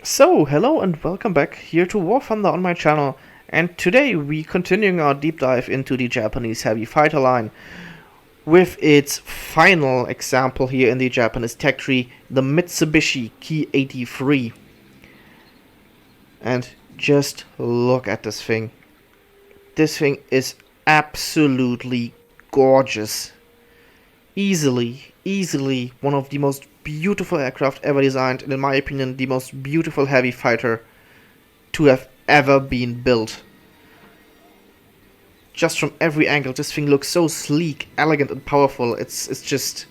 So, hello and welcome back here to War Thunder on my channel. And today we continuing our deep dive into the Japanese heavy fighter line with its final example here in the Japanese tech tree, the Mitsubishi Ki83. And just look at this thing. This thing is absolutely gorgeous. Easily one of the most beautiful aircraft ever designed, and in my opinion the most beautiful heavy fighter to have ever been built. Just from every angle, this thing looks so sleek, elegant, and powerful. It's just,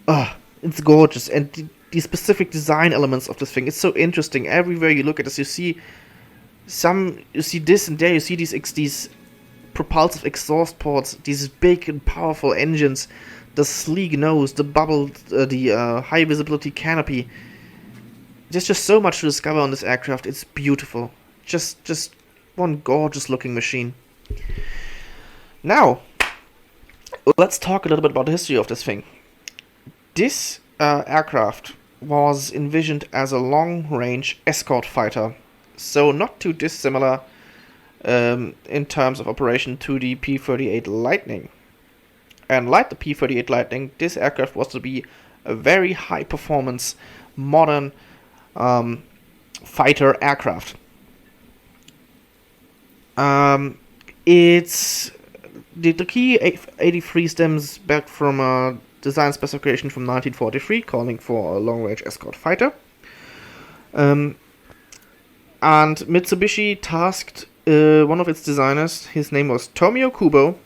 it's gorgeous. And the specific design elements of this thing, it's so interesting. Everywhere you look at this, you see this and there. You see these propulsive exhaust ports, these big and powerful engines, the sleek nose, the high visibility canopy. There's just so much to discover on this aircraft. It's beautiful. Just one gorgeous looking machine. Now, let's talk a little bit about the history of this thing. This aircraft was envisioned as a long-range escort fighter, so not too dissimilar in terms of operation to the P-38 Lightning. And like the P-38 Lightning, this aircraft was to be a very high-performance, modern fighter aircraft. It's the Ki83 stems back from a design specification from 1943 calling for a long-range escort fighter. And Mitsubishi tasked one of its designers, his name was Tomio Kubo,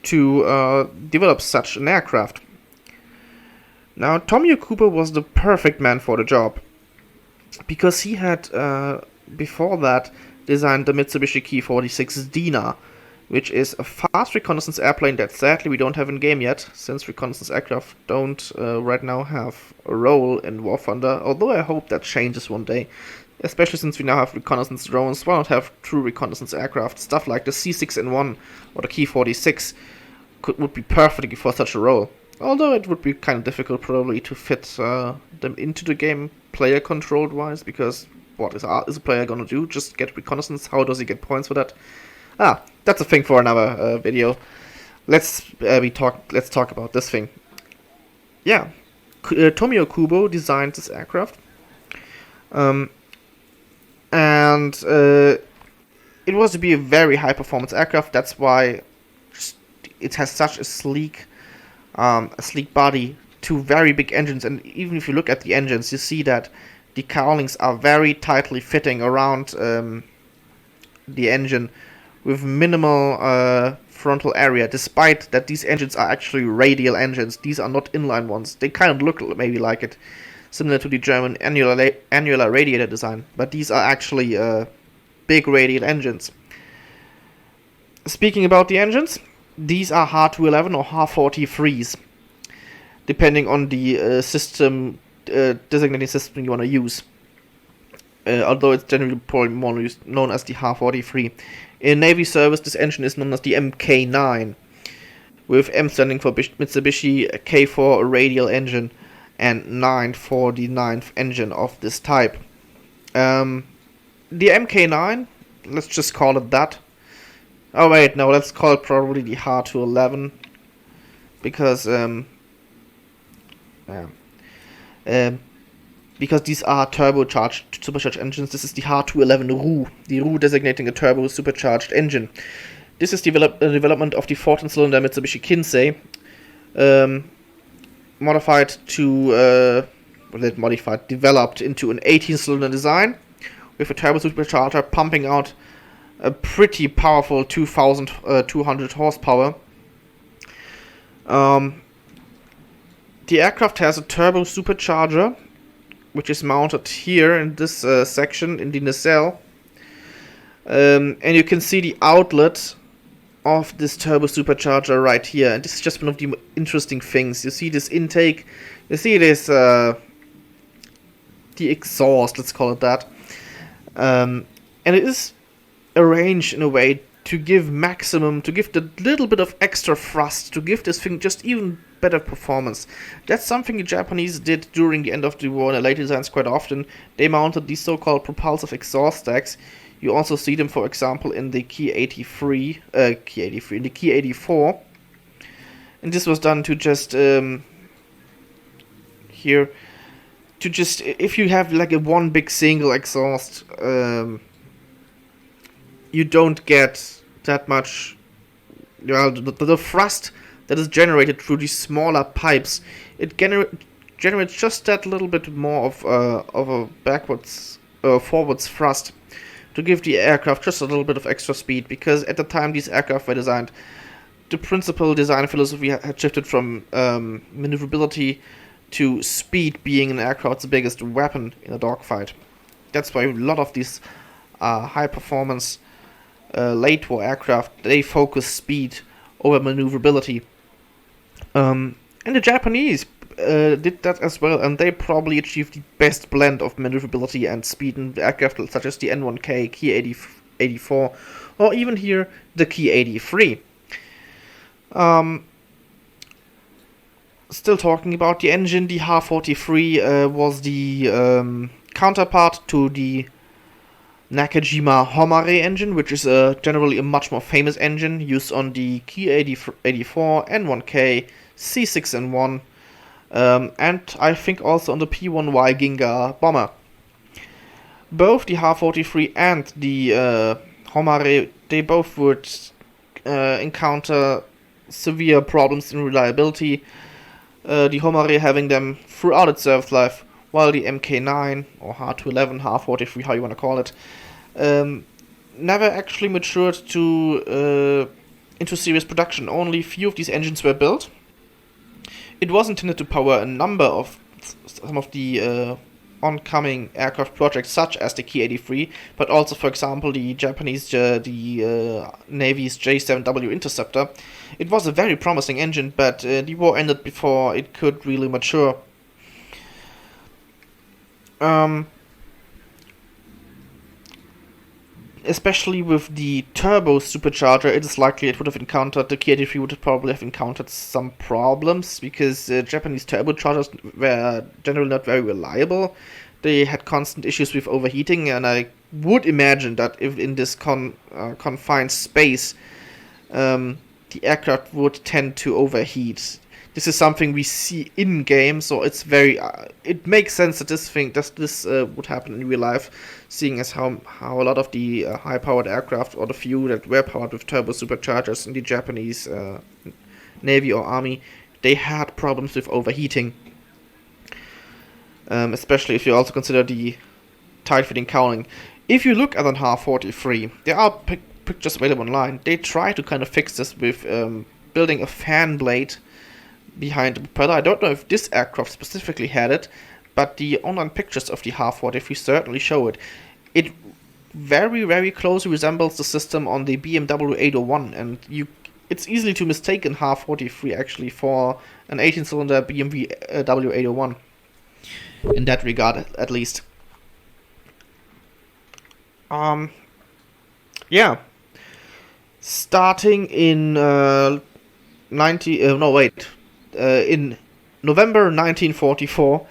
to develop such an aircraft. Now, Tomio Kubo was the perfect man for the job, because he had, before that, designed the Mitsubishi Ki86 Dina, which is a fast reconnaissance airplane that sadly we don't have in game yet, since reconnaissance aircraft don't right now have a role in War Thunder, although I hope that changes one day, especially since we now have reconnaissance drones. Why not have true reconnaissance aircraft? Stuff like the C6N1 or the Ki-46 would be perfect for such a role, although it would be kind of difficult probably to fit them into the game player controlled wise, because what is a player gonna do? Just get reconnaissance? How does he get points for that? That's a thing for another video. Let's talk about this thing. Yeah, Tomio Kubo designed this aircraft, and it was to be a very high performance aircraft. That's why it has such a sleek body, two very big engines, and even if you look at the engines, you see that the cowlings are very tightly fitting around the engine, with minimal frontal area, despite that these engines are actually radial engines. These are not inline ones. They kind of look maybe like it, similar to the German annular radiator design, but these are actually big radial engines. Speaking about the engines, these are HAR-211 or HAR-43s, depending on the designating system you want to use. Although it's generally probably more known as the HAR-43. In Navy service, this engine is known as the MK9, with M standing for Mitsubishi, K for a radial engine, and 9 for the 9th engine of this type. The MK9, let's just call it that. Oh wait, no, let's call it probably the HAR-211, because because these are supercharged engines. This is the HAR-211 RU, the RU designating a turbo supercharged engine. This is development of the 14-cylinder Mitsubishi Ki83, developed into an 18-cylinder design with a turbo supercharger pumping out a pretty powerful 2,200 horsepower. The aircraft has a turbo supercharger, which is mounted here in this section in the nacelle, and you can see the outlet of this turbo supercharger right here. And this is just one of the interesting things. You see this intake, you see this the exhaust, let's call it that, and it is arranged in a way to give maximum, to give the little bit of extra thrust, to give this thing just even better performance. That's something the Japanese did during the end of the war in the later designs quite often. They mounted these so-called propulsive exhaust stacks. You also see them, for example, in the Ki83, in the Ki84. And this was done to just, if you have like a one big single exhaust, you don't get that much, well, the thrust that is generated through these smaller pipes, it generates just that little bit more of a forwards thrust to give the aircraft just a little bit of extra speed, because at the time these aircraft were designed, the principal design philosophy had shifted from maneuverability to speed being an aircraft's biggest weapon in a dogfight. That's why a lot of these high performance late war aircraft, they focus speed over maneuverability. And the Japanese did that as well, and they probably achieved the best blend of maneuverability and speed in aircraft such as the N1K, Ki-84, or even here the Ki-83. Still talking about the engine, the Ha-43 was the counterpart to the Nakajima Homare engine, which is generally a much more famous engine used on the Ki-84, N1K, C6N1, and I think also on the P1Y Ginga bomber. Both the Ha-43 and the Homare, they both would encounter severe problems in reliability, the Homare having them throughout its service life, while the Mk9 or Ha-211, Ha-43, how you want to call it, never actually matured to into serious production. Only few of these engines were built. It was intended to power a number of some of the oncoming aircraft projects, such as the Ki-83, but also, for example, the Japanese, the Navy's J-7W Interceptor. It was a very promising engine, but the war ended before it could really mature. Especially with the turbo supercharger, it is likely it would have encountered, the Ki-83 would probably have encountered some problems, because Japanese turbochargers were generally not very reliable. They had constant issues with overheating, and I would imagine that if in this confined space, the aircraft would tend to overheat. This is something we see in game, so it's very. It makes sense that this would happen in real life, seeing as how a lot of the high-powered aircraft, or the few that were powered with turbo superchargers in the Japanese Navy or Army, they had problems with overheating. Especially if you also consider the tight-fitting cowling. If you look at an Ha-43, there are pictures available online. They try to kind of fix this with building a fan blade behind the propeller. I don't know if this aircraft specifically had it, but the online pictures of the Ha-43 certainly show it. It very, very closely resembles the system on the BMW 801, and it's easily to mistake an Ha-43 actually for an 18-cylinder BMW 801. In that regard, at least. Yeah. Starting in in November 1944,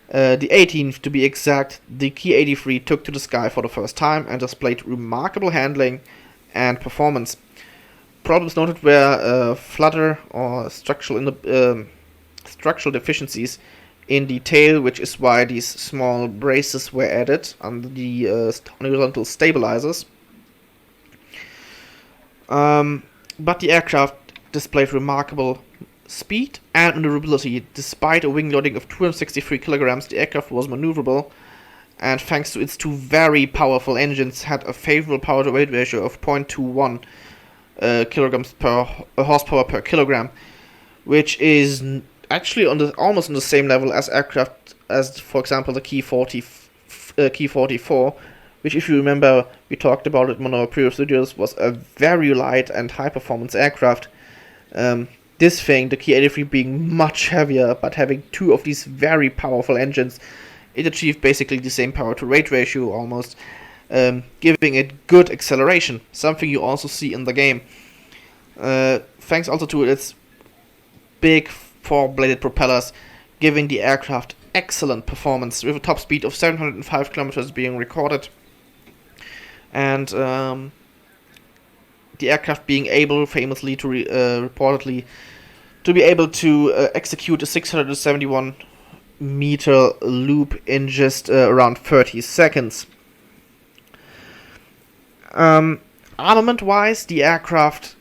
the 18th to be exact, the Ki-83 took to the sky for the first time and displayed remarkable handling and performance. Problems noted were flutter or structural deficiencies in the tail, which is why these small braces were added under the horizontal stabilizers. But the aircraft displayed remarkable speed and maneuverability. Despite a wing loading of 263 kilograms, the aircraft was maneuverable, and thanks to its two very powerful engines, had a favorable power-to-weight ratio of 0.21 kilograms per horsepower per kilogram, which is actually almost on the same level as aircraft as, for example, the Ki-44, which, if you remember, we talked about it in one of our previous videos, was a very light and high-performance aircraft. This thing, the Ki-83, being much heavier, but having two of these very powerful engines, it achieved basically the same power-to-weight ratio almost. giving it good acceleration, something you also see in the game. Thanks also to its big four-bladed propellers, giving the aircraft excellent performance, with a top speed of 705 kilometers being recorded, and the aircraft being able, famously, to reportedly, to be able to execute a 671 meter loop in just around 30 seconds. Armament-wise, the aircraft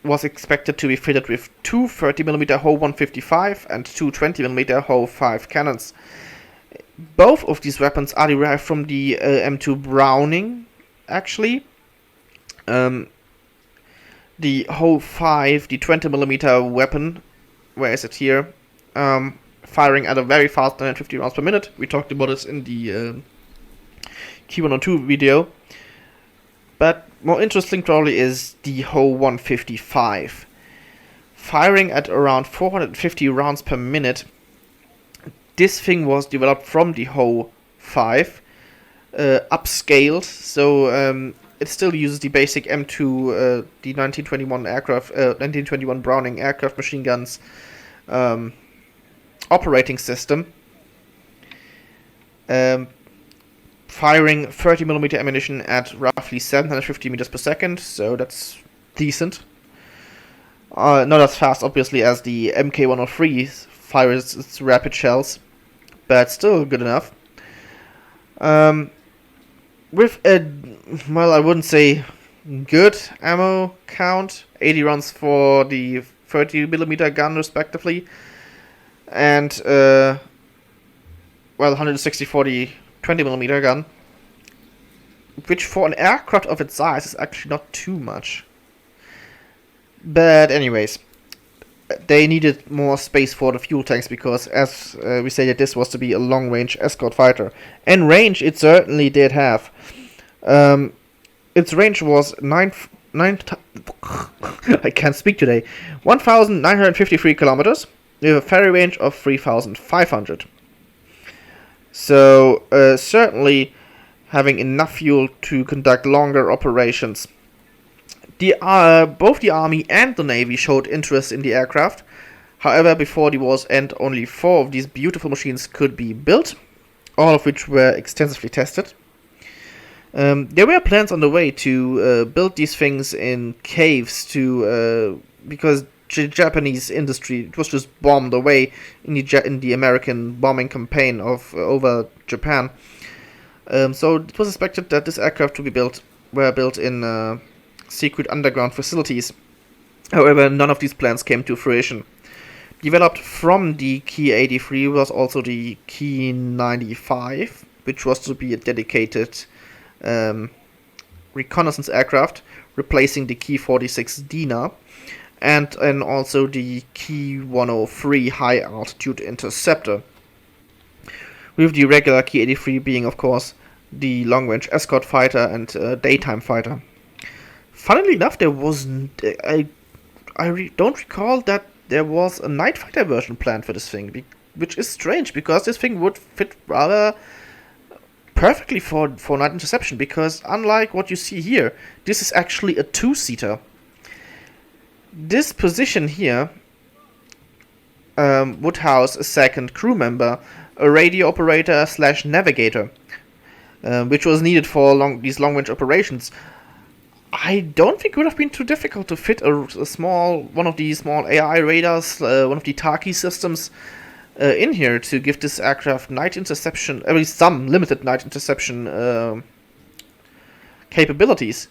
was expected to be fitted with two 30mm Ho 155 and two 20mm Ho 5 cannons. Both of these weapons are derived from the M2 Browning, actually. The Ho 5, the 20mm weapon, where is it here? Firing at a very fast 950 rounds per minute. We talked about this in the Ki102 video. But more interesting probably is the Ho 155. Firing at around 450 rounds per minute. This thing was developed from the Ho 5, upscaled, so it still uses the basic M2, the 1921 Browning aircraft machine guns operating system. Firing 30mm ammunition at roughly 750 meters per second, so that's decent. Not as fast, obviously, as the Mk103 fires its rapid shells, but still good enough. With a, well, I wouldn't say good ammo count, 80 rounds for the 30mm gun, respectively, and, 160 for the 20mm gun, which for an aircraft of its size is actually not too much. But anyways, they needed more space for the fuel tanks because, as we said, this was to be a long-range escort fighter. And range it certainly did have. Its range was I can't speak today. 1,953 kilometers with a ferry range of 3,500. So, certainly having enough fuel to conduct longer operations. Both the Army and the Navy showed interest in the aircraft. However, before the war's end, only 4 of these beautiful machines could be built, all of which were extensively tested. There were plans on the way to build these things in caves because the Japanese industry, it was just bombed away in the American bombing campaign over Japan. So it was expected that this aircraft were built in secret underground facilities. However, none of these plans came to fruition. Developed from the Ki-83 was also the Ki-95, which was to be a dedicated reconnaissance aircraft, replacing the Ki-46 Dina, and also the Ki-103 high-altitude interceptor, with the regular Ki-83 being, of course, the long-range escort fighter and daytime fighter. Funnily enough, there was I don't recall that there was a night fighter version planned for this thing, which is strange because this thing would fit rather perfectly for night interception, because unlike what you see here, this is actually a two-seater. This position here would house a second crew member, a radio operator / navigator, which was needed for these long-range operations. I don't think it would have been too difficult to fit one of these small AI radars, one of the Taki systems, in here to give this aircraft night interception, at least some limited night interception capabilities.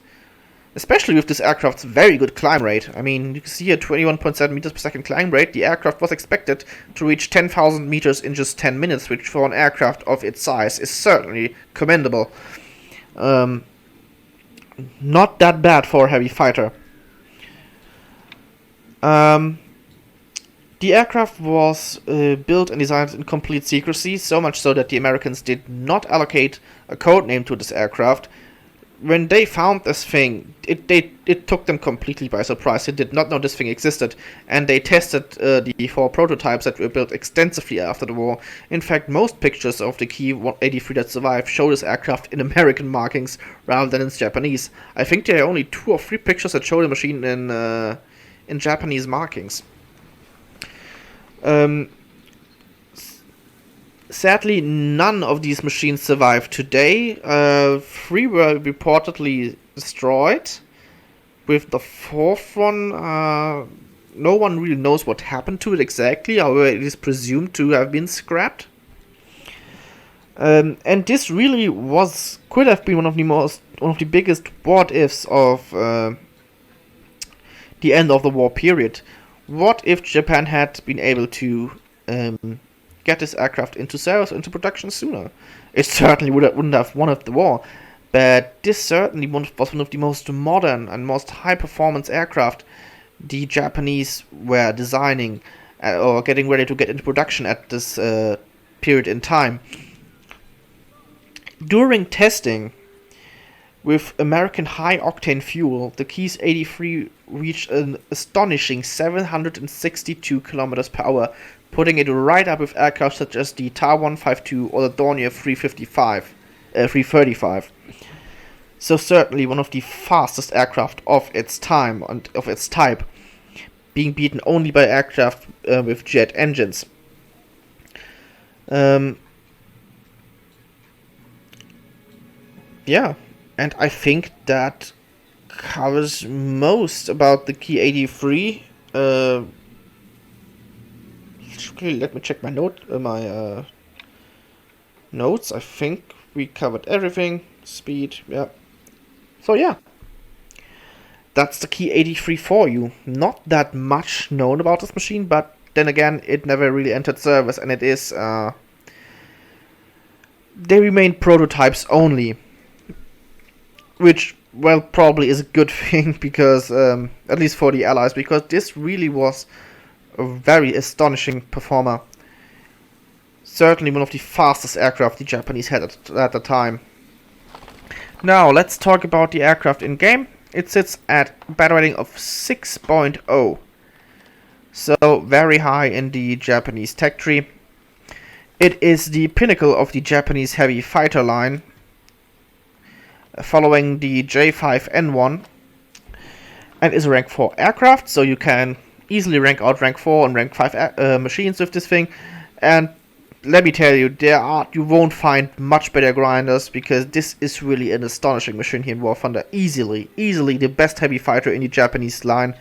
Especially with this aircraft's very good climb rate. I mean, you can see here 21.7 meters per second climb rate. The aircraft was expected to reach 10,000 meters in just 10 minutes, which for an aircraft of its size is certainly commendable. Not that bad for a heavy fighter. The aircraft was built and designed in complete secrecy, so much so that the Americans did not allocate a code name to this aircraft, when they found this thing, it took them completely by surprise. They did not know this thing existed, and they tested the 4 prototypes that were built extensively after the war. In fact, most pictures of the Ki-83 that survived show this aircraft in American markings rather than in Japanese. I think there are only 2 or 3 pictures that show the machine in Japanese markings. Sadly, none of these machines survive today. 3 were reportedly destroyed. With the 4th one, no one really knows what happened to it exactly. However, it is presumed to have been scrapped. And this really could have been one of the biggest what-ifs of the end of the war period. What if Japan had been able to get this aircraft into sales, into production sooner? It certainly wouldn't have won the war, but this certainly was one of the most modern and most high-performance aircraft the Japanese were designing or getting ready to get into production at this period in time. During testing with American high-octane fuel, the Ki-83 reached an astonishing 762 km per hour, putting it right up with aircraft such as the Ta-152 or the Dornier 335. So certainly one of the fastest aircraft of its time and of its type, being beaten only by aircraft with jet engines. Yeah, and I think that covers most about the Ki-83. Let me check my notes. I think we covered everything. Speed, yeah. So yeah, that's the Ki-83 for you. Not that much known about this machine, but then again, it never really entered service, and it is they remain prototypes only, which, well, probably is a good thing, because at least for the Allies, because this really was a very astonishing performer. Certainly one of the fastest aircraft the Japanese had at the time. Now let's talk about the aircraft in game. It sits at a battle rating of 6.0, so very high in the Japanese tech tree. It is the pinnacle of the Japanese heavy fighter line, following the J5N1, and is a rank 4 aircraft, so you can easily rank out rank 4 and rank 5 machines with this thing. And let me tell you, you won't find much better grinders, because this is really an astonishing machine here in War Thunder. Easily the best heavy fighter in the Japanese line.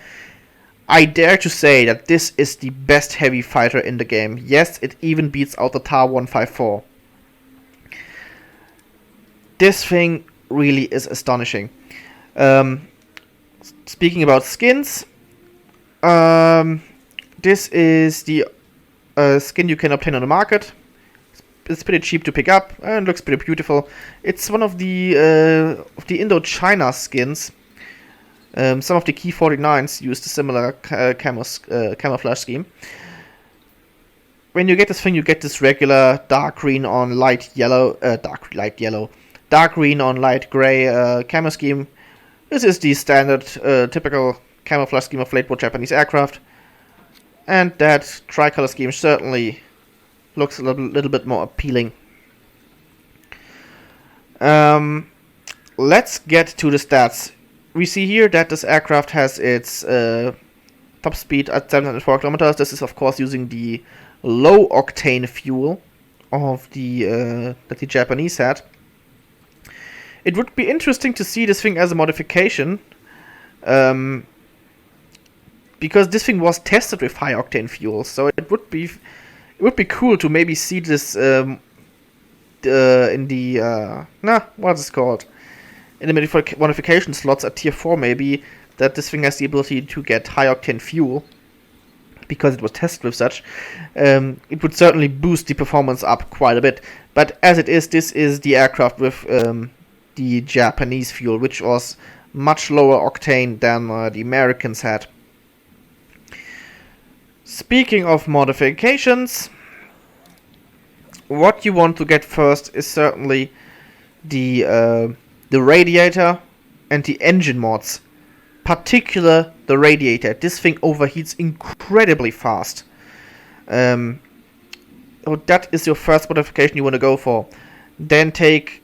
I dare to say that this is the best heavy fighter in the game. Yes, it even beats out the Ta-154. This thing really is astonishing. Speaking about skins, this is the skin you can obtain on the market. It's pretty cheap to pick up and looks pretty beautiful. It's one of the Indochina skins. Some of the Ki-49s used a similar camouflage scheme. When you get this thing, you get this regular dark green on light yellow, dark green on light gray camo scheme. This is the standard, typical camouflage scheme of late war Japanese aircraft, and that tricolor scheme certainly looks a little bit more appealing. Let's get to the stats. We see here that this aircraft has its top speed at 704 kilometers. This is of course using the low octane fuel of that the Japanese had. It would be interesting to see this thing as a modification, because this thing was tested with high octane fuel. So it would be cool to maybe see this in the what's it called? In the modification slots at tier 4, maybe, that this thing has the ability to get high octane fuel, because it was tested with such. It would certainly boost the performance up quite a bit. But as it is, this is the aircraft with the Japanese fuel, which was much lower octane than the Americans had. Speaking of modifications, what you want to get first is certainly the the radiator and the engine mods. Particular the radiator. This thing overheats incredibly fast. So that is your first modification you want to go for. Then take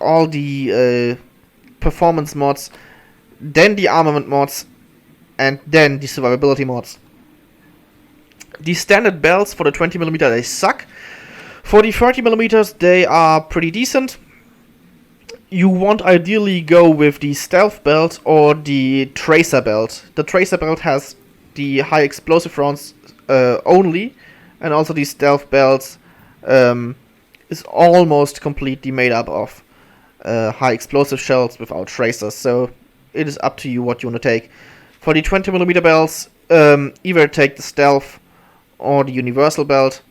all the performance mods, then the armament mods, and then the survivability mods. The standard belts for the 20mm, they suck. For the 30mm, they are pretty decent. You want ideally go with the stealth belt or the tracer belt. The tracer belt has the high explosive rounds only, and also the stealth belt is almost completely made up of high explosive shells without tracers. So it is up to you what you want to take. For the 20mm belts, either take the stealth or the universal belt.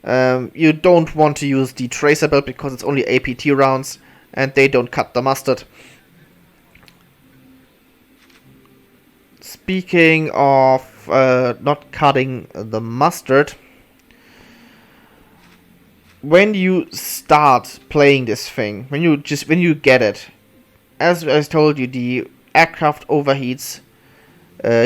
You don't want to use the tracer belt because it's only APT rounds and they don't cut the mustard. Speaking of not cutting the mustard, when you start playing this thing, when you get it, as I told you, the aircraft overheats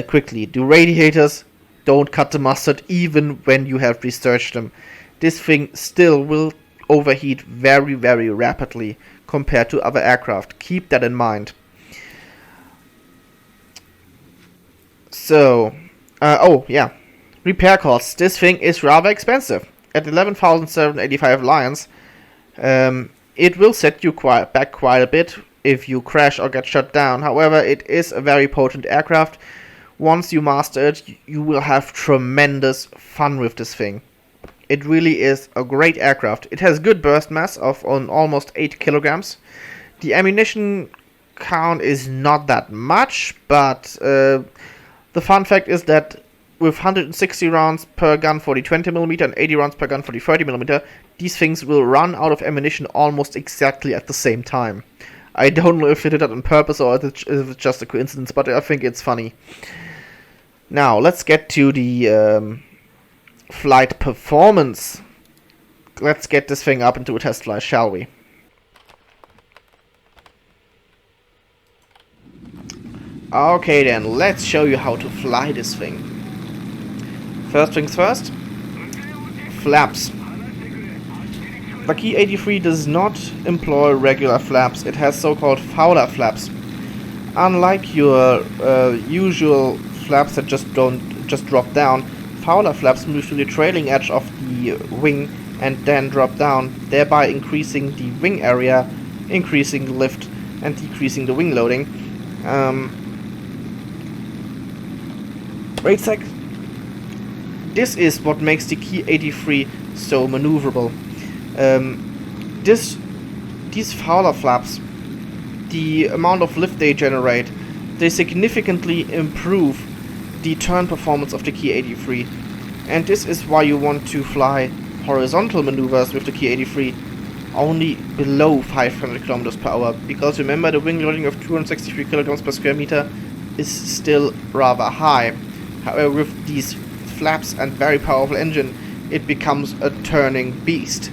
quickly. The radiators don't cut the mustard even when you have researched them. This thing still will overheat very, very rapidly compared to other aircraft. Keep that in mind. So, oh yeah, repair costs. This thing is rather expensive. At 11,785 lions, it will set you back quite a bit if you crash or get shut down. However, it is a very potent aircraft. Once you master it, you will have tremendous fun with this thing. It really is a great aircraft. It has good burst mass of almost 8 kilograms. The ammunition count is not that much, but the fun fact is that with 160 rounds per gun for the 20mm and 80 rounds per gun for the 30mm, these things will run out of ammunition almost exactly at the same time. I don't know if they did that on purpose or if it's just a coincidence, but I think it's funny. Now, let's get to the flight performance. Let's get this thing up into a test flight, shall we? Okay then, let's show you how to fly this thing. First things first, flaps. The Ki-83 does not employ regular flaps, it has so-called Fowler flaps. Unlike your usual flaps that just drop down, Fowler flaps move to the trailing edge of the wing and then drop down, thereby increasing the wing area, increasing the lift, and decreasing the wing loading. Wait a sec. This is what makes the Ki-83 so maneuverable. These Fowler flaps, the amount of lift they generate, they significantly improve the turn performance of the Ki-83, and this is why you want to fly horizontal maneuvers with the Ki-83 only below 500 km per hour, because remember, the wing loading of 263 kg per square meter is still rather high. However, with these flaps and very powerful engine, it becomes a turning beast.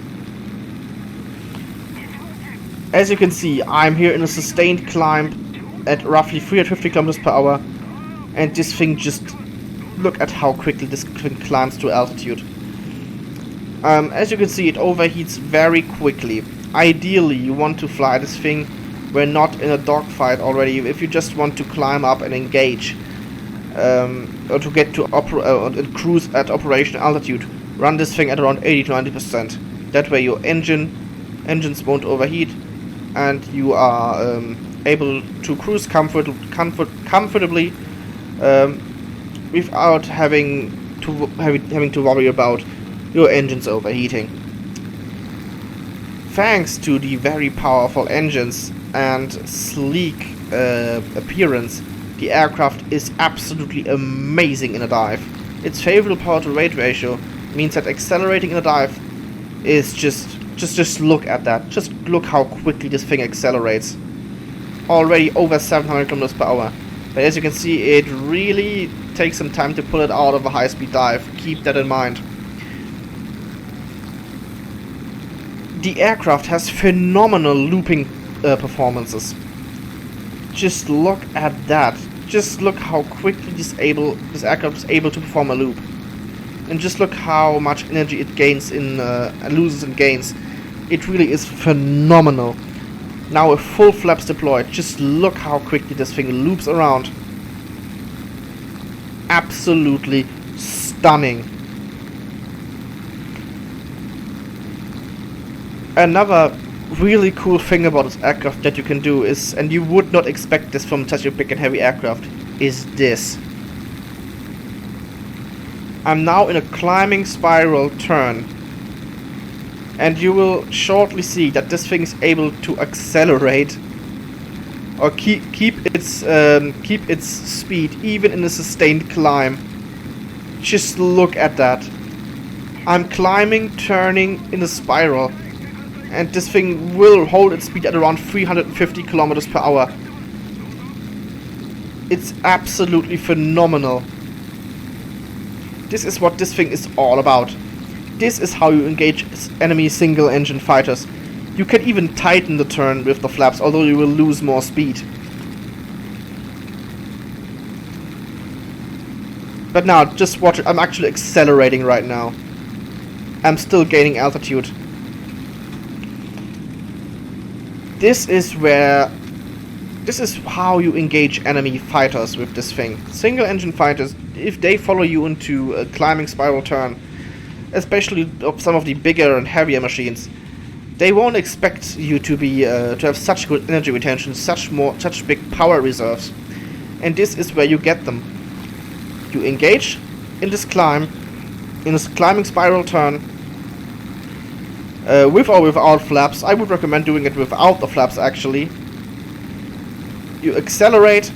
As you can see, I'm here in a sustained climb at roughly 350 km per hour, and this thing, just look at how quickly this thing climbs to altitude. As you can see, it overheats very quickly. Ideally, you want to fly this thing when not in a dogfight already, if you just want to climb up and engage, or to get to cruise at operational altitude. Run this thing at around 80 to 90%. That way your engines won't overheat, and you are able to cruise comfortably without having to worry about your engines overheating. Thanks to the very powerful engines and sleek appearance, the aircraft is absolutely amazing in a dive. Its favorable power to weight ratio means that accelerating in a dive is just look at that. Just look how quickly this thing accelerates. Already over 700 km per hour. But as you can see, it really takes some time to pull it out of a high-speed dive. Keep that in mind. The aircraft has phenomenal looping performances. Just look at that. Just look how quickly this aircraft is able to perform a loop. And just look how much energy it gains in loses and gains. It really is phenomenal. Now with full flaps deployed, just look how quickly this thing loops around. Absolutely stunning. Another really cool thing about this aircraft that you can do is, and you would not expect this from such a big and heavy aircraft, is this. I'm now in a climbing spiral turn, and you will shortly see that this thing is able to accelerate or keep its speed even in a sustained climb. Just look at that. I'm climbing, turning in a spiral, and this thing will hold its speed at around 350 kilometers per hour. It's absolutely phenomenal. This is what this thing is all about. This is how you engage enemy single-engine fighters. You can even tighten the turn with the flaps, although you will lose more speed. But now, just watch it. I'm actually accelerating right now. I'm still gaining altitude. This is how you engage enemy fighters with this thing. Single-engine fighters, if they follow you into a climbing spiral turn, especially of some of the bigger and heavier machines, they won't expect you to be to have such good energy retention, such big power reserves, and this is where you get them. You engage in this climb, in this climbing spiral turn, with or without flaps. I would recommend doing it without the flaps actually. You accelerate,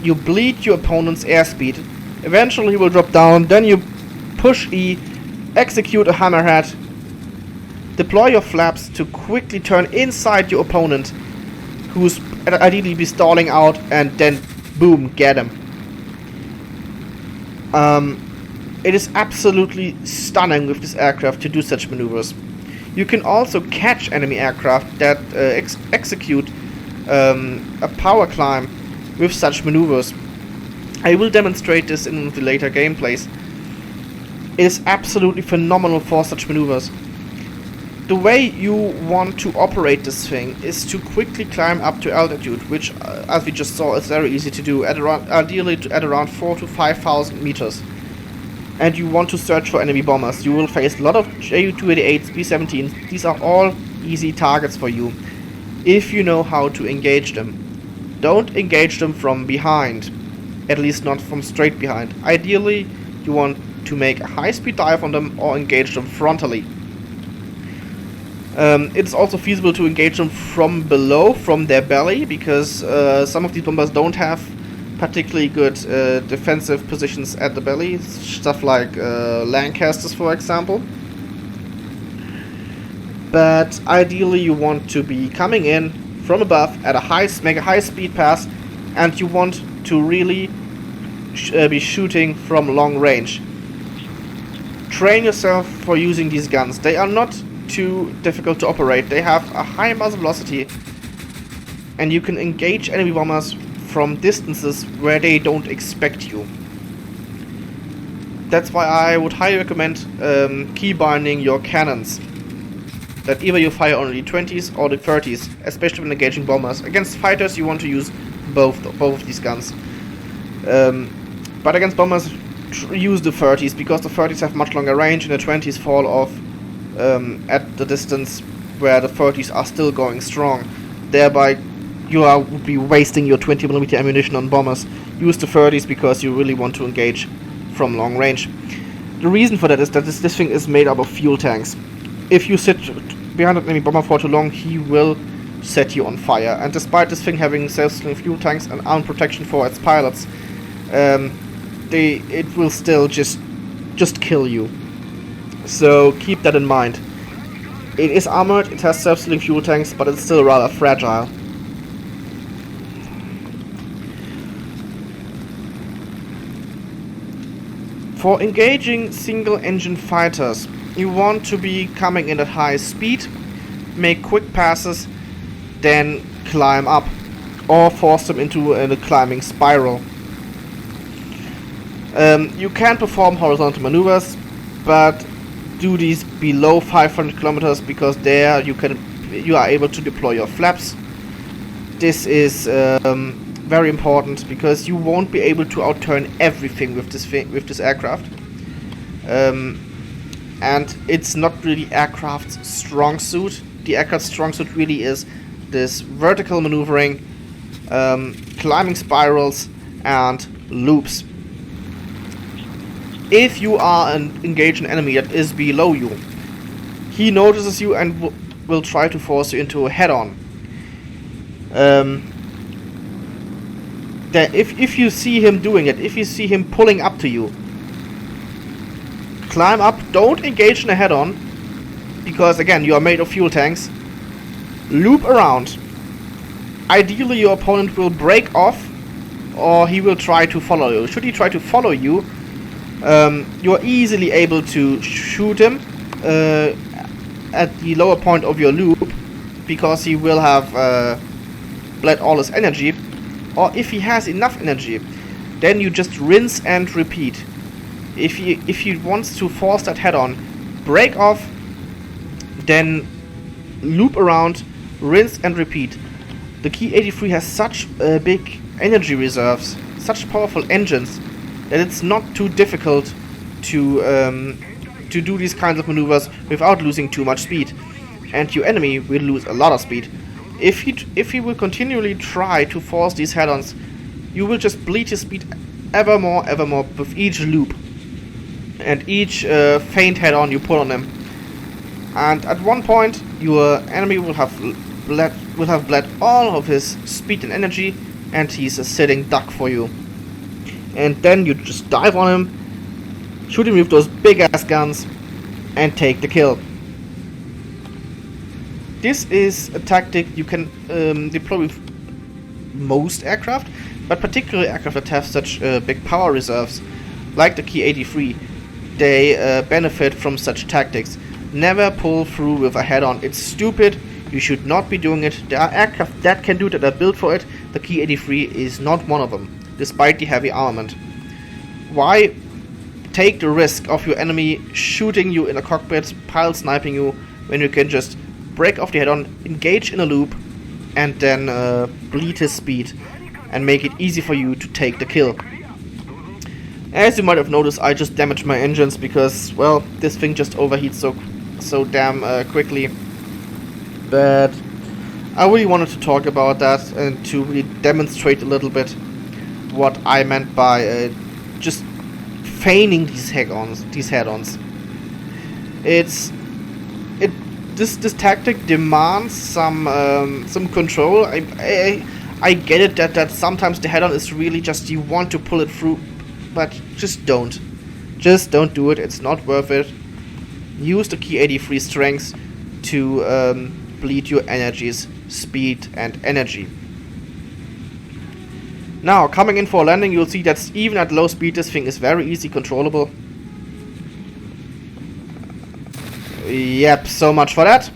you bleed your opponent's airspeed, eventually he will drop down, then you push E, execute a hammerhead, deploy your flaps to quickly turn inside your opponent, who's ideally be stalling out, and then boom, get him. It is absolutely stunning with this aircraft to do such maneuvers. You can also catch enemy aircraft that execute a power climb with such maneuvers. I will demonstrate this in the later gameplays. It is absolutely phenomenal for such maneuvers. The way you want to operate this thing is to quickly climb up to altitude, which, as we just saw, is very easy to do, ideally at around 4,000 to 5,000 meters. And you want to search for enemy bombers. You will face a lot of Ju-288s, B-17s. These are all easy targets for you, if you know how to engage them. Don't engage them from behind, at least not from straight behind. Ideally, you want to make a high-speed dive on them or engage them frontally. It's also feasible to engage them from below, from their belly, because some of these bombers don't have particularly good defensive positions at the belly, stuff like Lancasters, for example. But ideally you want to be coming in from above at make a high speed pass, and you want to really be shooting from long range. Train yourself for using these guns. They are not too difficult to operate. They have a high muzzle velocity, and you can engage enemy bombers from distances where they don't expect you. That's why I would highly recommend key binding your cannons. That either you fire only 20s or the 30s, especially when engaging bombers. Against fighters you want to use both of these guns. But against bombers, use the 30s, because the 30s have much longer range and the 20s fall off at the distance where the 30s are still going strong. Thereby you would be wasting your 20mm ammunition on bombers. Use the 30s because you really want to engage from long range. The reason for that is that this thing is made up of fuel tanks. If you sit behind an enemy bomber for too long, he will set you on fire. And despite this thing having self-sustaining fuel tanks and armed protection for its pilots, it will still just kill you. So keep that in mind. It is armored, it has self-sustaining fuel tanks, but it's still rather fragile. For engaging single-engine fighters, you want to be coming in at high speed, make quick passes, then climb up or force them into a climbing spiral. You can perform horizontal maneuvers, but do these below 500 kilometers because there you are able to deploy your flaps. This is very important because you won't be able to outturn everything with this aircraft, and it's not really aircraft's strong suit. The aircraft's strong suit really is this vertical maneuvering, climbing spirals, and loops. If you are engage an enemy that is below you, he notices you and will try to force you into a head-on. If you see him doing it, if you see him pulling up to you, climb up, don't engage in a head-on, because again, you are made of fuel tanks. Loop around. Ideally, your opponent will break off, or he will try to follow you. Should he try to follow you, you are easily able to shoot him at the lower point of your loop, because he will have bled all his energy. Or if he has enough energy, then you just rinse and repeat. If he wants to force that head-on, break off, then loop around, rinse and repeat. The Ki-83 has such big energy reserves, such powerful engines, that it's not too difficult to do these kinds of maneuvers without losing too much speed. And your enemy will lose a lot of speed. If he will continually try to force these head-ons, you will just bleed his speed ever more with each loop and each faint head-on you put on him. And at one point, your enemy will have bled all of his speed and energy, and he's a sitting duck for you. And then you just dive on him, shoot him with those big ass guns, and take the kill. This is a tactic you can deploy with most aircraft, but particularly aircraft that have such big power reserves, like the Ki-83. They benefit from such tactics. Never pull through with a head-on. It's stupid. You should not be doing it. There are aircraft that can do it, that are built for it. The Ki-83 is not one of them, despite the heavy armament. Why take the risk of your enemy shooting you in a cockpit, pile sniping you, when you can just break off the head-on, engage in a loop, and then bleed his speed and make it easy for you to take the kill. As you might have noticed, I just damaged my engines because, well, this thing just overheats so damn quickly. But I really wanted to talk about that and to really demonstrate a little bit what I meant by just feigning these head-ons. This tactic demands some control. I get it that sometimes the head-on is really just you want to pull it through, but just don't do it. It's not worth it. Use the Ki-83 strengths to bleed your energies, speed and energy. Now, coming in for a landing, you'll see that even at low speed, this thing is very easy controllable. Yep, so much for that.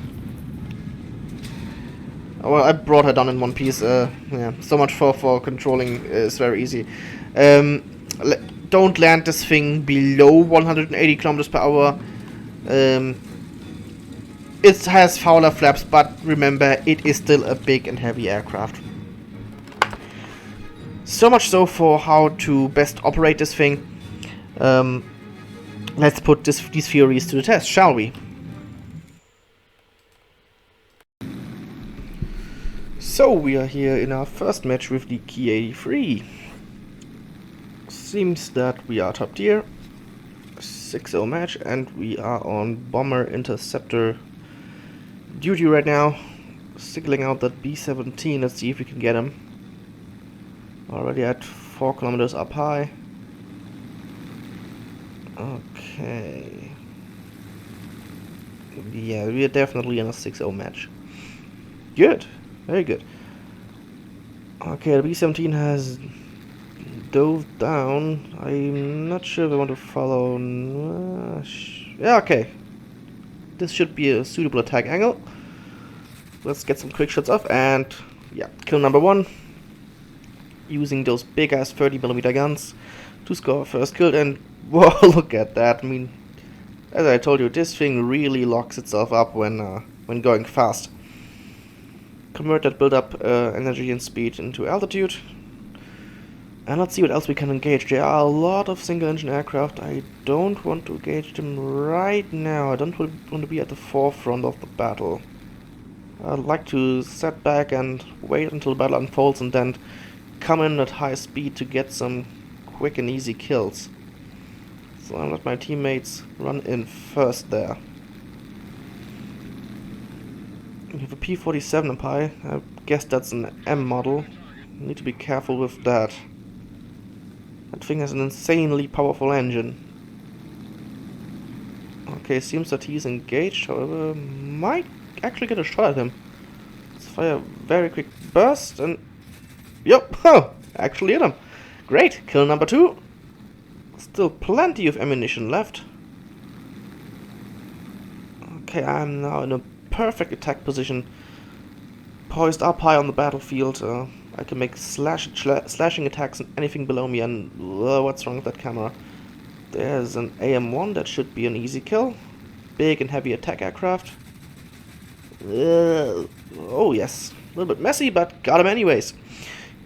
Oh, well, I brought her down in one piece. Yeah, so much for controlling is very easy. Don't land this thing below 180 kilometers per hour. It has fouler flaps, but remember, it is still a big and heavy aircraft. So much so for how to best operate this thing. Let's put these theories to the test, shall we? So we are here in our first match with the Ki-83. Seems that we are top tier, 6-0 match, and we are on bomber interceptor duty right now, signaling out that B-17. Let's see if we can get him. Already at 4 kilometers up high. Okay. Yeah, we are definitely in a 6-0 match. Good. Very good. Okay, the B-17 has dove down. I'm not sure if I want to follow. Yeah, okay. This should be a suitable attack angle. let's get some quick shots off, and yeah, kill number 1. Using those big ass 30mm guns to score first kill, and whoa, look at that. I mean, as I told you, this thing really locks itself up when going fast. Convert that build-up energy and speed into altitude. And let's see what else we can engage. There are a lot of single-engine aircraft. I don't want to engage them right now. I don't want to be at the forefront of the battle. I'd like to sit back and wait until the battle unfolds and then come in at high speed to get some quick and easy kills. So I'll let my teammates run in first there. We have a P-47 up high. I guess that's an M model. Need to be careful with that. That thing has an insanely powerful engine. Okay, seems that he's engaged, however, might actually get a shot at him. Let's fire a very quick burst and... Yep, oh, actually hit him. Great, kill number 2. Still plenty of ammunition left. Okay, I'm now in a perfect attack position. Poised up high on the battlefield. I can make slashing attacks on anything below me, and what's wrong with that camera? There's an AM-1, that should be an easy kill. Big and heavy attack aircraft. Oh yes, a little bit messy, but got him anyways.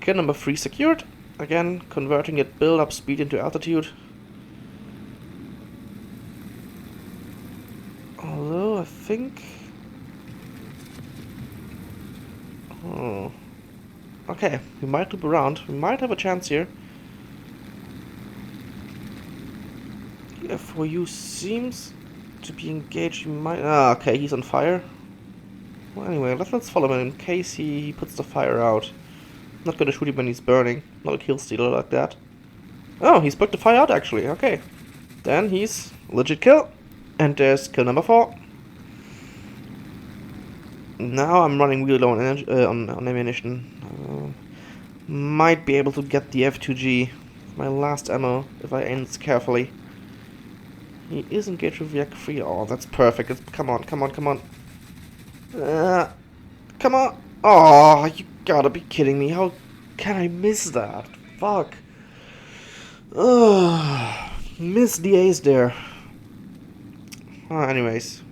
Kill number 3 secured. Again, converting it build-up speed into altitude. Although, I think... Oh. Okay, we might loop around. We might have a chance here. F4U seems to be engaged. He might... Ah, okay, he's on fire. Well, anyway, let's follow him in case he puts the fire out. Not gonna shoot him when he's burning. Not a kill stealer like that. Oh, he's put the fire out actually. Okay. Then he's legit kill. And there's kill number 4. Now I'm running really low on, on ammunition. Might be able to get the F2G. My last ammo, if I aim this carefully. He is engaged with Yak 3. Oh, that's perfect. Come on, come on, come on. Come on. Oh, you gotta be kidding me. How can I miss that? Fuck. Missed the ace there. Anyways.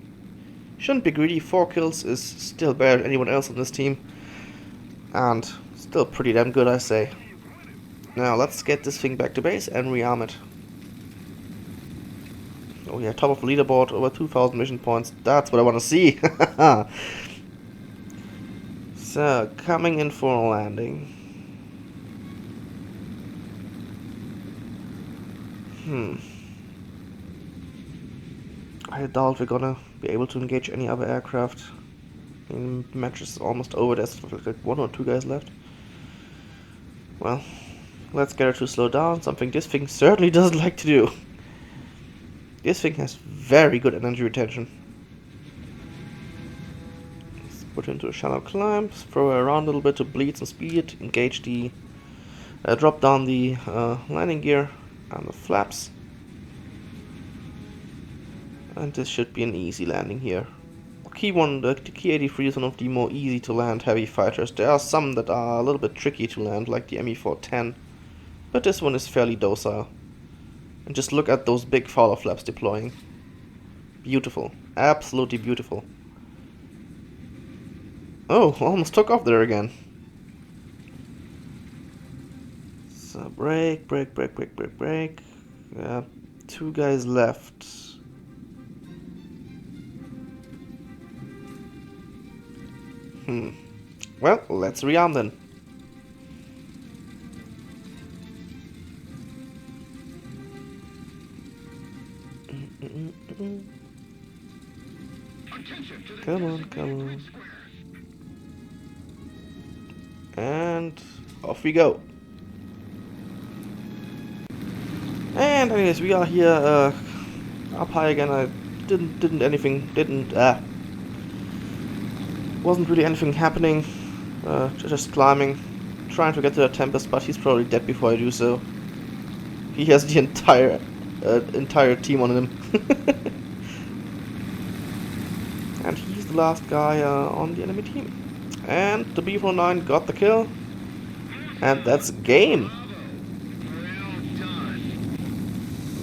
Shouldn't be greedy. 4 kills is still better than anyone else on this team. And still pretty damn good, I say. Now let's get this thing back to base and rearm it. Oh yeah, top of the leaderboard, over 2,000 mission points. That's what I want to see. So, coming in for a landing. I doubt we're gonna be able to engage any other aircraft. I mean, the match is almost over. There's like 1 or 2 guys left. Well, let's get her to slow down. Something this thing certainly doesn't like to do. This thing has very good energy retention. Let's put her into a shallow climb, throw her around a little bit to bleed some speed, engage the... drop down the landing gear and the flaps. And this should be an easy landing here. The Ki83 is one of the more easy to land heavy fighters. There are some that are a little bit tricky to land, like the Me-410. But this one is fairly docile. And just look at those big Fowler flaps deploying. Beautiful. Absolutely beautiful. Oh, almost took off there again. So brake, brake, brake, brake, brake, brake. Yeah, 2 guys left. Well, let's rearm then. Come on, come on. And off we go. And anyways, we are here up high again. I wasn't really anything happening. Just climbing, trying to get to the Tempest, but he's probably dead before I do so. He has the entire team on him. And he's the last guy on the enemy team. And the B-49 got the kill. And that's game.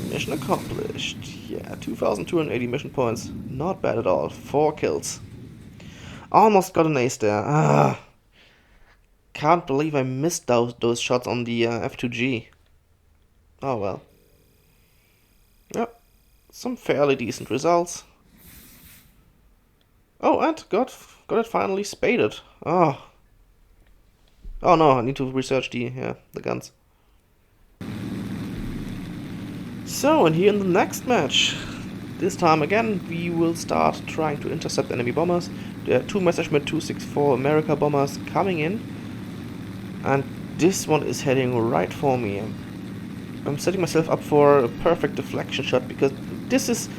Mission accomplished. Yeah, 2,280 mission points. Not bad at all. 4 kills. Almost got an ace there. Ah, can't believe I missed those shots on the F2G. Oh well. Yep, some fairly decent results. Oh, and got it finally spaded. Oh. Oh no, I need to research the guns. So, and here in the next match, this time again we will start trying to intercept enemy bombers. There are 2 Messerschmitt 264 America bombers coming in, and this one is heading right for me. I'm setting myself up for a perfect deflection shot because this is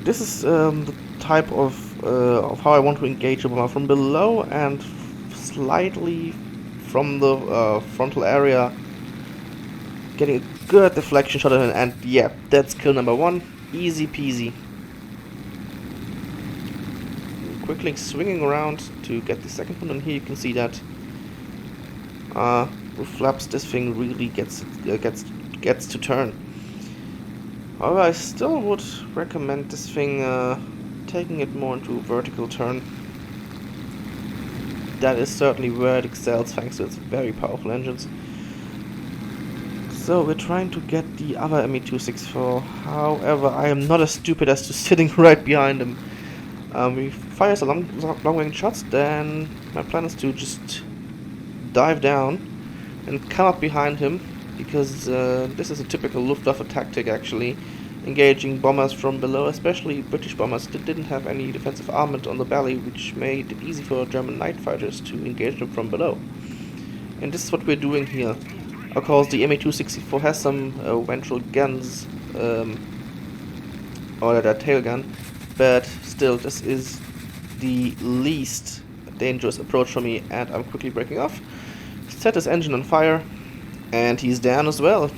the type of how I want to engage a bomber from below and slightly from the frontal area, getting a good deflection shot in, and yeah, that's kill number 1, easy peasy. Quickly swinging around to get the second one, and here you can see that with flaps this thing really gets to turn. However, I still would recommend this thing taking it more into a vertical turn. That is certainly where it excels thanks to its very powerful engines. So we're trying to get the other Me-264. However, I am not as stupid as to sitting right behind him. He fires a long-range shots, then my plan is to just dive down and come up behind him, because this is a typical Luftwaffe tactic actually, engaging bombers from below, especially British bombers that didn't have any defensive armament on the belly, which made it easy for German night fighters to engage them from below. And this is what we're doing here. Of course, the Me-264 has some ventral guns, or that tail gun, but still, this is the least dangerous approach for me, and I'm quickly breaking off. Set his engine on fire, and he's down as well.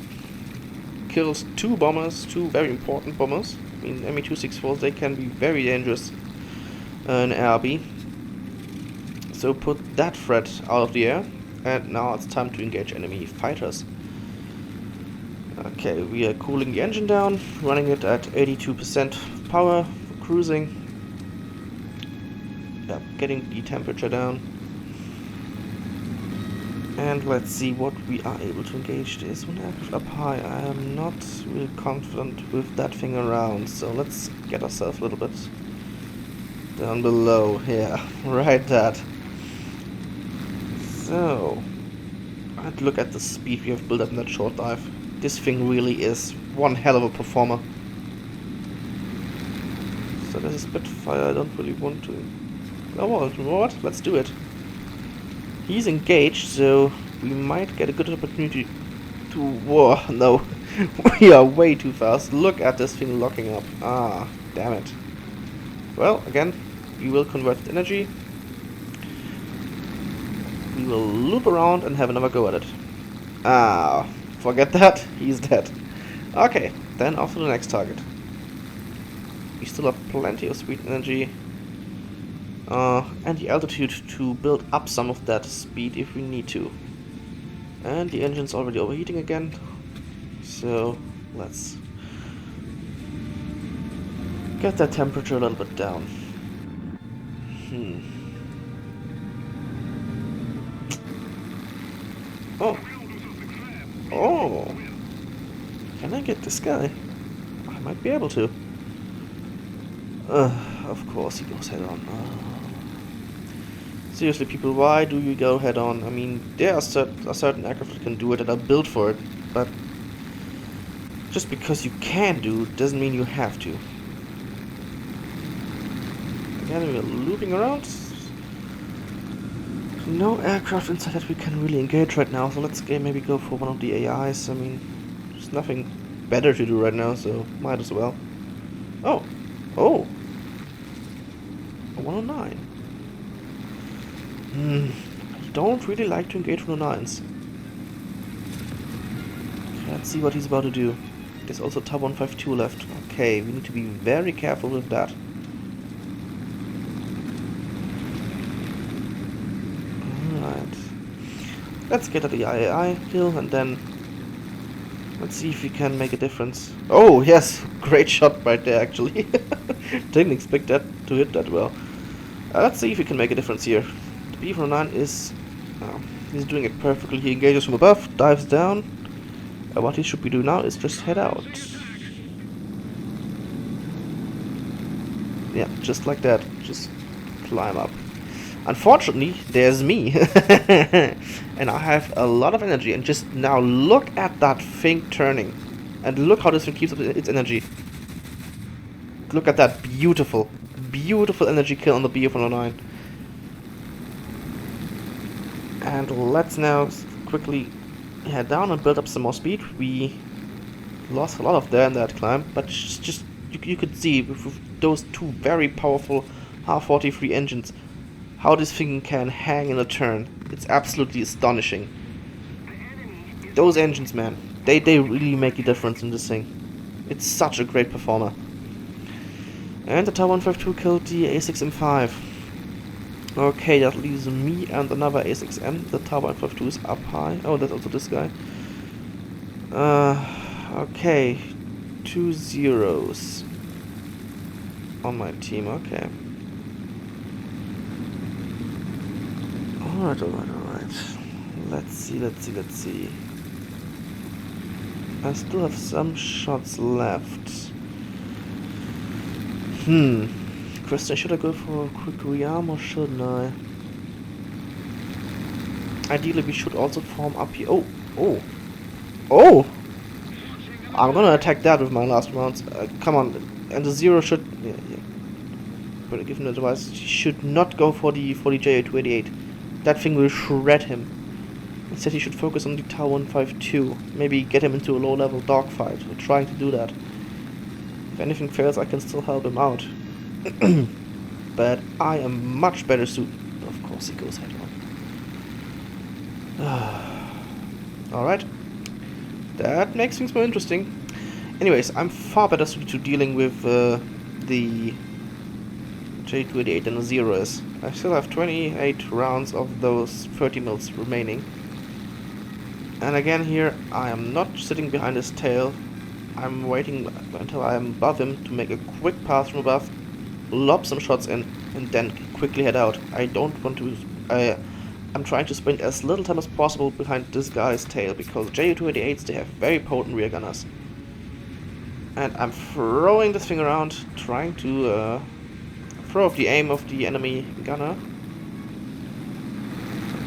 Kills 2 bombers, 2 very important bombers. I mean, Me-264s, they can be very dangerous in ARB. So put that threat out of the air, and now it's time to engage enemy fighters. Okay, we are cooling the engine down, running it at 82% power, cruising. Yeah, getting the temperature down. And let's see what we are able to engage. There's one aircraft up high. I am not really confident with that thing around, so let's get ourselves a little bit down below here. Right, that. So, I'd look at the speed we have built up in that short dive. This thing really is one hell of a performer. So there's a Spitfire. I don't really want to. Oh, well, you know what? Let's do it. He's engaged, so we might get a good opportunity to... Whoa, no. We are way too fast. Look at this thing locking up. Ah, damn it. Well, again, we will convert it energy. We will loop around and have another go at it. Ah, forget that. He's dead. Okay, then off to the next target. We still have plenty of speed energy. And the altitude to build up some of that speed if we need to. And the engine's already overheating again, so let's get that temperature a little bit down. Oh! Oh! Can I get this guy? I might be able to. Of course he goes head on. Seriously, people, why do you go head on? I mean, there are certain aircraft that can do it, that are built for it, but just because you can do it doesn't mean you have to. Again, we're looping around. No aircraft inside that we can really engage right now, so let's maybe go for one of the AIs. I mean, there's nothing better to do right now, so might as well. Oh! Oh! A 109. I don't really like to engage 109s. Okay, let's see what he's about to do. There's also Tab 152 left. Okay, we need to be very careful with that. Let's get at the IAI kill and then let's see if we can make a difference. Oh yes, great shot right there actually. Didn't expect that to hit that well. Let's see if we can make a difference here. The B-49 is he's doing it perfectly. He engages from above, dives down. What he should be doing now is just head out. Yeah, just like that. Just climb up. Unfortunately, there's me. And I have a lot of energy. And just now look at that thing turning. And look how this thing keeps up its energy. Look at that beautiful, beautiful energy kill on the B-109. And let's now quickly head down and build up some more speed. We lost a lot of there in that climb, but just you could see with those two very powerful R43 engines how this thing can hang in a turn. It's absolutely astonishing. Those engines, man, they really make a difference in this thing. It's such a great performer. And the TAR-152 killed the A6M5. Okay, that leaves me and another A6M. The TAR-152 is up high. Oh, that's also this guy. Okay. 2 zeros on my team, okay. Alright. Let's see. I still have some shots left. Question, should I go for a quick rearm or shouldn't I? Ideally we should also form up here. Oh! I'm gonna attack that with my last rounds. Come on, and the zero should. Yeah. But give him the advice. He should not go for the J288. That thing will shred him. Instead, he should focus on the TAR-152. Maybe get him into a low-level dogfight. We're trying to do that. If anything fails, I can still help him out. But I am much better suited. Of course, he goes head-on. Alright. That makes things more interesting. Anyways, I'm far better suited to dealing with the J288 than the Zero is. I still have 28 rounds of those 30 mils remaining. And again here, I am not sitting behind his tail. I'm waiting until I am above him to make a quick pass from above, lob some shots in, and then quickly head out. I don't want to... I'm trying to spend as little time as possible behind this guy's tail, because J288s, they have very potent rear gunners. And I'm throwing this thing around, trying to throw off the aim of the enemy gunner.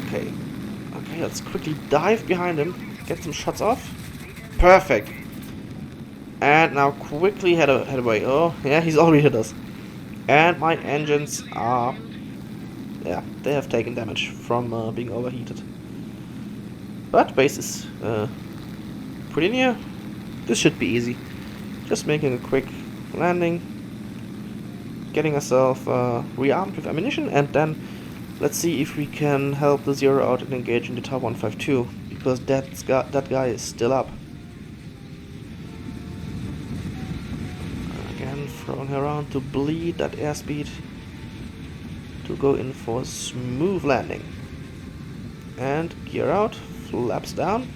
Okay, let's quickly dive behind him, get some shots off. Perfect. And now quickly head away. Oh, yeah, he's already hit us. And my engines are... yeah, they have taken damage from being overheated. But base is pretty near. This should be easy. Just making a quick landing, getting ourselves rearmed with ammunition, and then let's see if we can help the Zero out and engage in the TAR-152, because that guy is still up. Again, throwing her around to bleed that airspeed to go in for a smooth landing. And gear out, flaps down.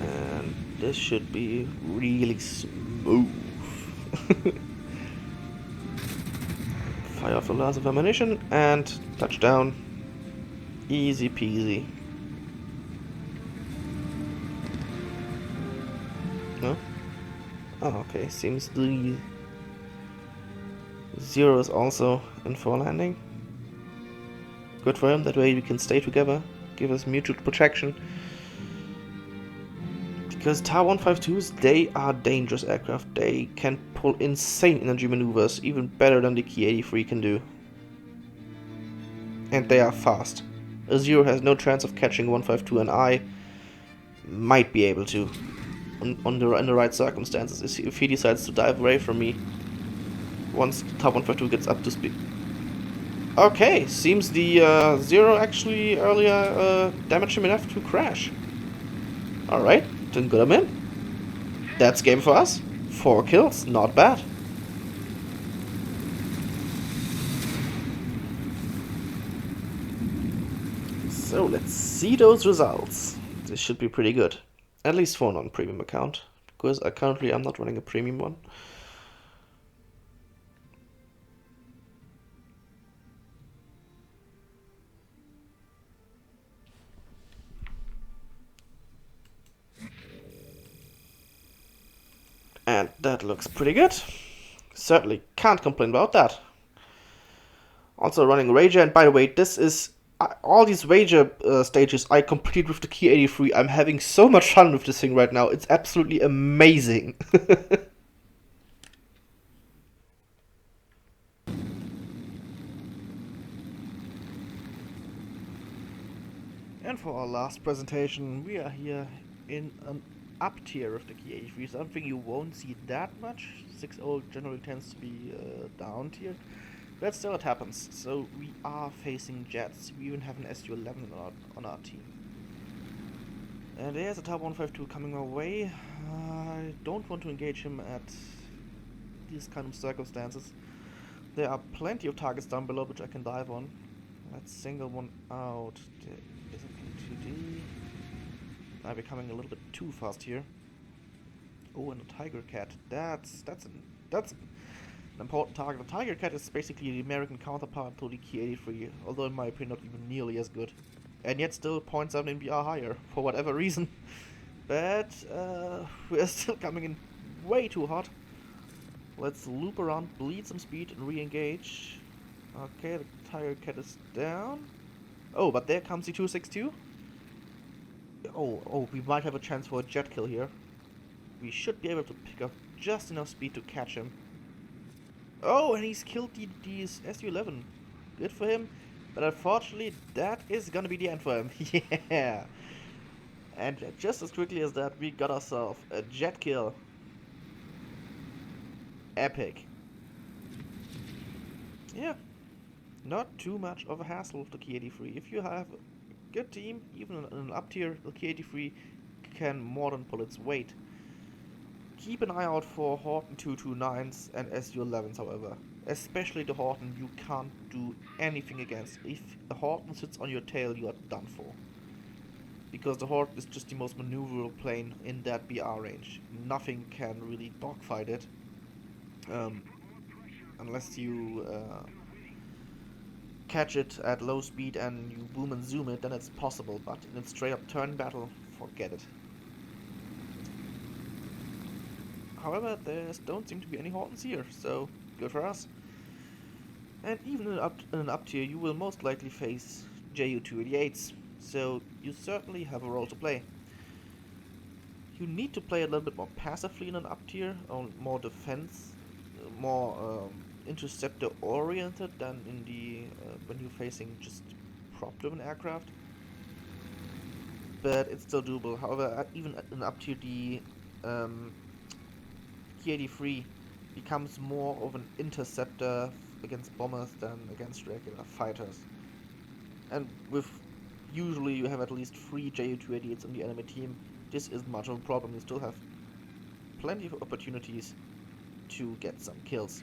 And this should be really smooth. Fire off the last of ammunition and touchdown. Easy peasy. No? Oh, okay. Seems the Zero is also in for landing. Good for him. That way we can stay together, give us mutual protection. Because TAR-152s, they are dangerous aircraft. They can pull insane energy maneuvers, even better than the Ki-83 can do. And they are fast. A Zero has no chance of catching 152, and I might be able to. In the right circumstances, if he decides to dive away from me once TAR-152 gets up to speed. Okay, seems the Zero actually earlier damaged him enough to crash. Alright, didn't get him in. That's game for us. 4 kills, not bad. So let's see those results. This should be pretty good. At least for a non-premium account, because currently I'm not running a premium one. And that looks pretty good. Certainly can't complain about that. Also running Rager, and by the way, this is all these Rager stages I completed with the Ki83. I'm having so much fun with this thing right now. It's absolutely amazing. And for our last presentation, we are here in an Uptier of the Ki83, something you won't see that much. 6.0 generally tends to be down tier, but still it happens. So we are facing jets. We even have an Su-11 on our team. And there's a Type 152 coming our way. I don't want to engage him at these kind of circumstances. There are plenty of targets down below which I can dive on. Let's single one out. There is an L2D. I'm becoming a little bit too fast here. Oh, and a Tiger Cat. That's an important target. The Tiger Cat is basically the American counterpart to the Ki83, although in my opinion not even nearly as good. And yet still 0.7 in BR higher, for whatever reason. But we're still coming in way too hot. Let's loop around, bleed some speed, and re-engage. Okay, the Tiger Cat is down. Oh, but there comes the 262. Oh, we might have a chance for a jet kill here. We should be able to pick up just enough speed to catch him. Oh, and he's killed the Su-11. Good for him. But unfortunately, that is gonna be the end for him. Yeah. And just as quickly as that, we got ourselves a jet kill. Epic. Yeah. Not too much of a hassle with the Ki83. If you have a good team, even in an up tier, the Ki83 can more than pull its weight. Keep an eye out for Horton 229s and Su-11s, however. Especially the Horton, you can't do anything against. If the Horton sits on your tail, you are done for. Because the Horton is just the most maneuverable plane in that BR range. Nothing can really dogfight it. Unless you catch it at low speed and you boom and zoom it, then it's possible. But in a straight up turn battle, forget it. However, there don't seem to be any Hortons here, so good for us. And even in an up tier, you will most likely face Ju-288s, so you certainly have a role to play. You need to play a little bit more passively in an up tier, or more defense, more interceptor oriented than in the when you're facing just prop-driven aircraft. But it's still doable. However, even in up tier, the Ki83 becomes more of an interceptor against bombers than against regular fighters. And with usually you have at least 3 Ju-288s on the enemy team, this isn't much of a problem. You still have plenty of opportunities to get some kills.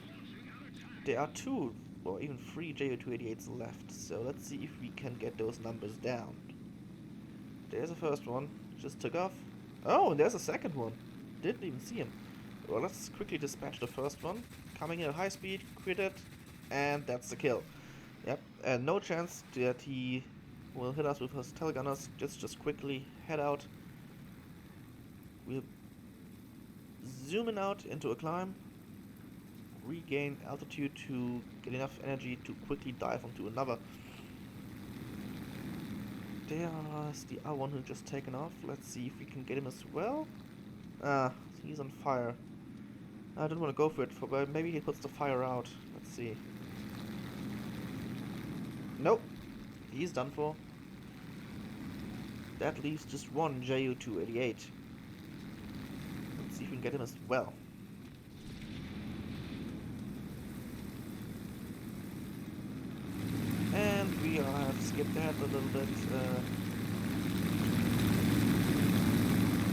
There are 2 or even 3 Ju-288s left, so let's see if we can get those numbers down. There's the first one, just took off. Oh, and there's a second one. Didn't even see him. Well, let's quickly dispatch the first one. Coming in at high speed, crit it, and that's the kill. Yep, and no chance that he will hit us with his telegunners. Just quickly head out. We'll zoom in out into a climb, regain altitude to get enough energy to quickly dive onto another. There's the other one who just taken off. Let's see if we can get him as well. He's on fire. I didn't want to go for it, but maybe he puts the fire out. Let's see. Nope. He's done for. That leaves just one Ju-288. Let's see if we can get him as well. And we have skipped ahead a little bit.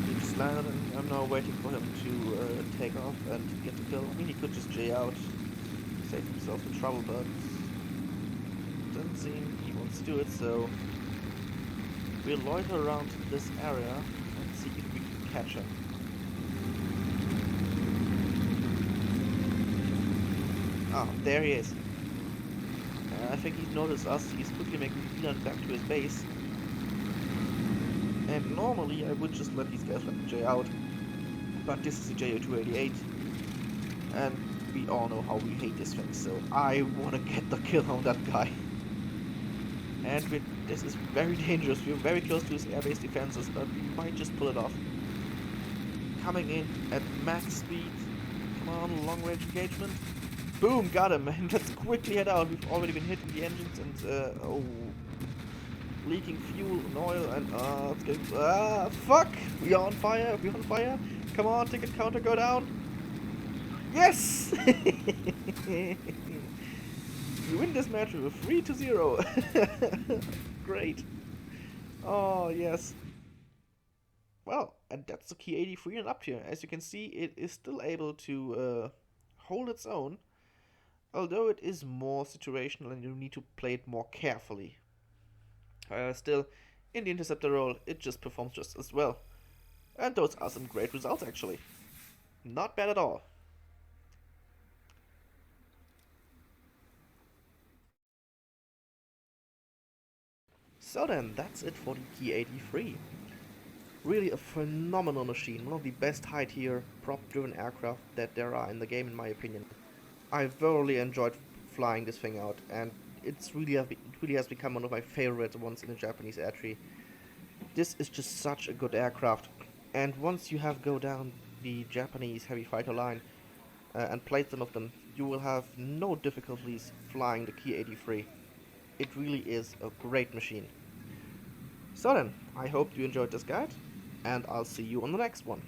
Need to just landed and I'm now waiting for him to take off and get the kill. I mean, he could just J out, save himself the trouble, but doesn't seem he wants to do it, so we'll loiter around this area and see if we can catch him. Ah, there he is. I think he's noticed us. He's quickly making a beeline back to his base. And normally I would just let these guys let J out, but this is a Ju-288, and we all know how we hate this thing, so I want to get the kill on that guy. And this is very dangerous. We're very close to his airbase defenses, but we might just pull it off. Coming in at max speed. Come on, long range engagement. Boom, got him. And let's quickly head out. We've already been hitting the engines and oh, leaking fuel and oil and it's getting fuck! We are on fire. We're on fire. Come on, ticket counter, go down. Yes! We win this match with a 3-0. Great. Oh, yes. Well, and that's the Ki83 and Uptier. As you can see, it is still able to hold its own, although it is more situational and you need to play it more carefully. Still, in the interceptor role, it just performs just as well. And those are some great results, actually. Not bad at all. So then, that's it for the Ki83. Really a phenomenal machine, one of the best high-tier prop-driven aircraft that there are in the game in my opinion. I thoroughly enjoyed flying this thing out, and it really has become one of my favorite ones in the Japanese air tree. This is just such a good aircraft, and once you have go down the Japanese heavy fighter line and played some of them, you will have no difficulties flying the Ki83. It really is a great machine. So then, I hope you enjoyed this guide, and I'll see you on the next one.